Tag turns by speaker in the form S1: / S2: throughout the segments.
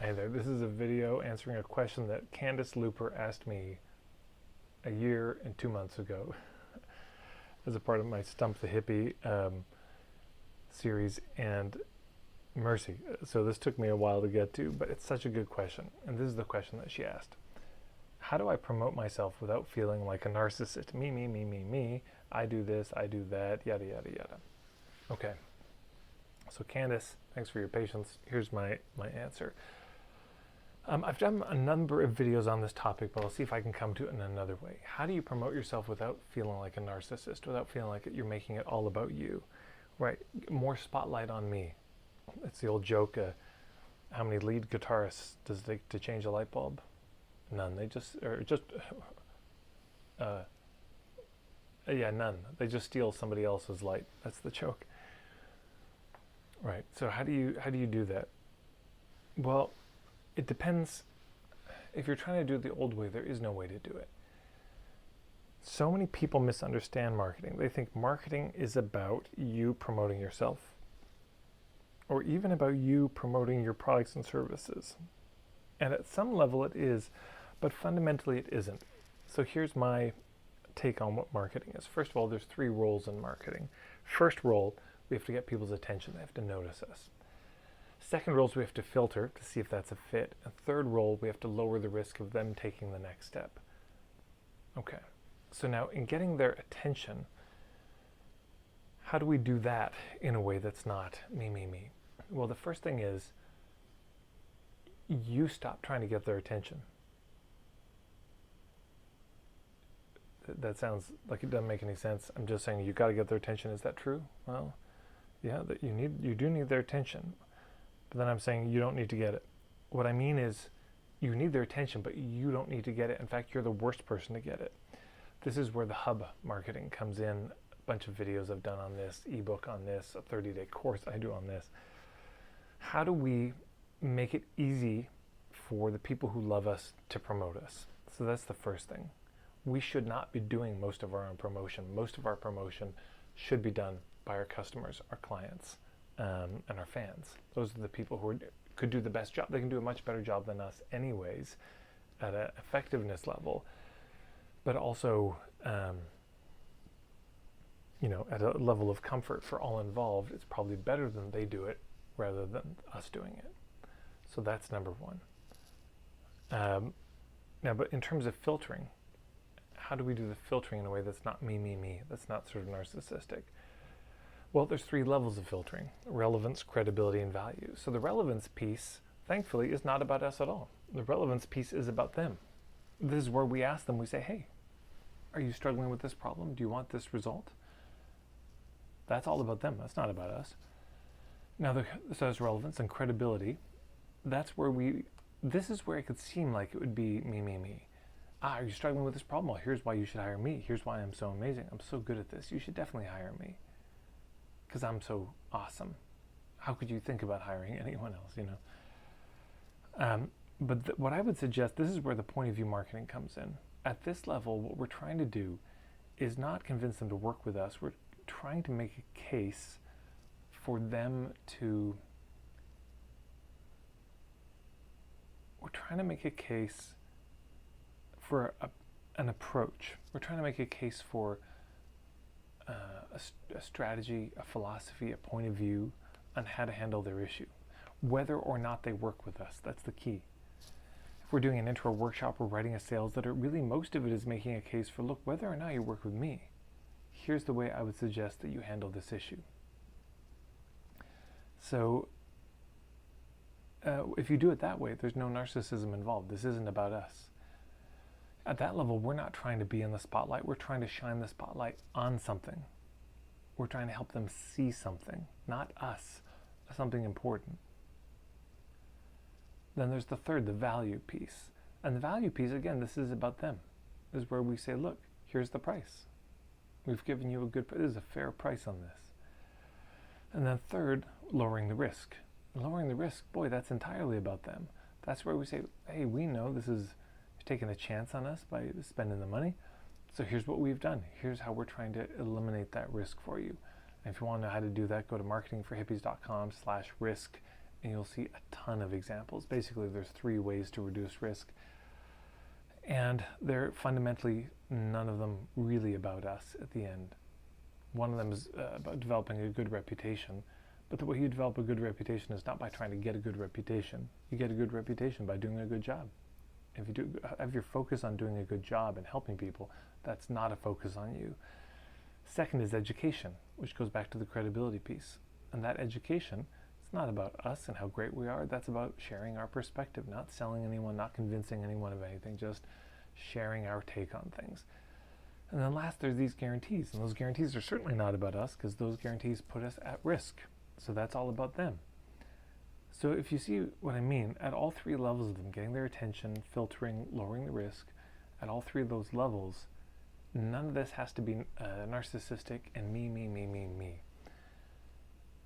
S1: Hi there, this is a video answering a question that Candace Looper asked me a year and 2 months ago as a part of my Stump the Hippie series, and mercy. So this took me a while to get to, but it's such a good question. And this is the question that she asked. How do I promote myself without feeling like a narcissist? Me, me, me, me, me. I do this, I do that, yada, yada, yada. Okay. So Candace, thanks for your patience. Here's my answer. I've done a number of videos on this topic, but I'll see if I can come to it in another way. How do you promote yourself without feeling like a narcissist, without feeling like you're making it all about you? Right? More spotlight on me. It's the old joke, how many lead guitarists does it take to change a light bulb? None. None. They just steal somebody else's light. That's the joke. Right. So how do you do that? Well, it depends. If you're trying to do it the old way, there is no way to do it. So many people misunderstand marketing. They think marketing is about you promoting yourself, or even about you promoting your products and services. And at some level it is, but fundamentally it isn't. So here's my take on what marketing is. First of all, there's 3 roles in marketing. First role, we have to get people's attention. They have to notice us. Second role is we have to filter to see if that's a fit. And third role, we have to lower the risk of them taking the next step. Okay, so now in getting their attention, how do we do that in a way that's not me, me, me? Well, the first thing is you stop trying to get their attention. That sounds like it doesn't make any sense. I'm just saying you got to get their attention. Is that true? Well, yeah, that you do need their attention. But then I'm saying you don't need to get it. What I mean is you need their attention, but you don't need to get it. In fact, you're the worst person to get it. This is where the hub marketing comes in. A bunch of videos I've done on this, ebook on this, a 30-day course I do on this. How do we make it easy for the people who love us to promote us? So that's the first thing. We should not be doing most of our own promotion. Most of our promotion should be done by our customers, our clients, and our fans. Those are the people who could do the best job. They can do a much better job than us anyways at an effectiveness level, but also at a level of comfort for all involved. It's probably better than they do it rather than us doing it. So that's number one. Now, but in terms of filtering, how do we do the filtering in a way that's not me, me, me, that's not sort of narcissistic? Well, there's 3 levels of filtering: relevance, credibility, and value. So the relevance piece, thankfully, is not about us at all. The relevance piece is about them. This is where we ask them, we say, hey, are you struggling with this problem? Do you want this result? That's all about them. That's not about us. Now, so there's relevance and credibility. That's where this is where it could seem like it would be me, me, me. Are you struggling with this problem? Well, here's why you should hire me. Here's why I'm so amazing. I'm so good at this. You should definitely hire me because I'm so awesome. How could you think about hiring anyone else, But what I would suggest, this is where the point of view marketing comes in. At this level, what we're trying to do is not convince them to work with us. We're trying to make a case for them to... We're trying to make a case for an approach. We're trying to make a case for a strategy, a philosophy, a point of view on how to handle their issue, whether or not they work with us. That's the key. If we're doing an intro workshop or writing a sales letter, really most of it is making a case for, look, whether or not you work with me, here's the way I would suggest that you handle this issue. So if you do it that way, there's no narcissism involved. This isn't about us. At that level, we're not trying to be in the spotlight. We're trying to shine the spotlight on something. We're trying to help them see something, not us, something important. Then there's the third, the value piece. And the value piece, again, this is about them. This is where we say, look, here's the price. We've given you a good price. This is a fair price on this. And then third, lowering the risk. Lowering the risk, boy, that's entirely about them. That's where we say, hey, we know this is taking a chance on us by spending the money. So here's what we've done. Here's how we're trying to eliminate that risk for you. And if you want to know how to do that, go to marketingforhippies.com/risk and you'll see a ton of examples. Basically, there's 3 ways to reduce risk, and they're fundamentally none of them really about us at the end. One of them is about developing a good reputation, but the way you develop a good reputation is not by trying to get a good reputation. You get a good reputation by doing a good job. If you have your focus on doing a good job and helping people, that's not a focus on you. Second is education, which goes back to the credibility piece. And that education, it's not about us and how great we are. That's about sharing our perspective, not selling anyone, not convincing anyone of anything, just sharing our take on things. And then last, there's these guarantees. And those guarantees are certainly not about us, because those guarantees put us at risk. So that's all about them. So if you see what I mean, at all 3 levels of them, getting their attention, filtering, lowering the risk, at all 3 of those levels, none of this has to be narcissistic and me.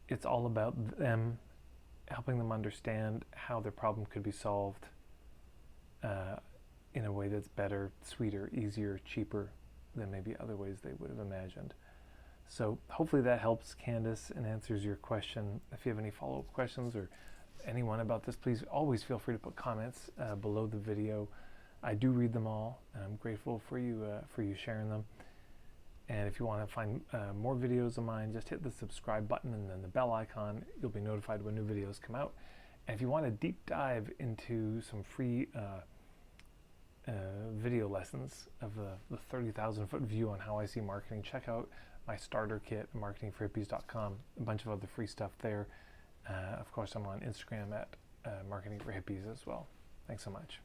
S1: It's all about them, helping them understand how their problem could be solved in a way that's better, sweeter, easier, cheaper than maybe other ways they would have imagined. So hopefully that helps, Candace, and answers your question. If you have any follow-up questions or anyone about this, please always feel free to put comments below the video. I do read them all, and I'm grateful for you sharing them. And if you want to find more videos of mine, just hit the subscribe button and then the bell icon. You'll be notified when new videos come out. And if you want a deep dive into some free video lessons of the 30,000-foot view on how I see marketing, check out my starter kit at marketingforhippies.com. A bunch of other free stuff there. Of course, I'm on Instagram at Marketing for Hippies as well. Thanks so much.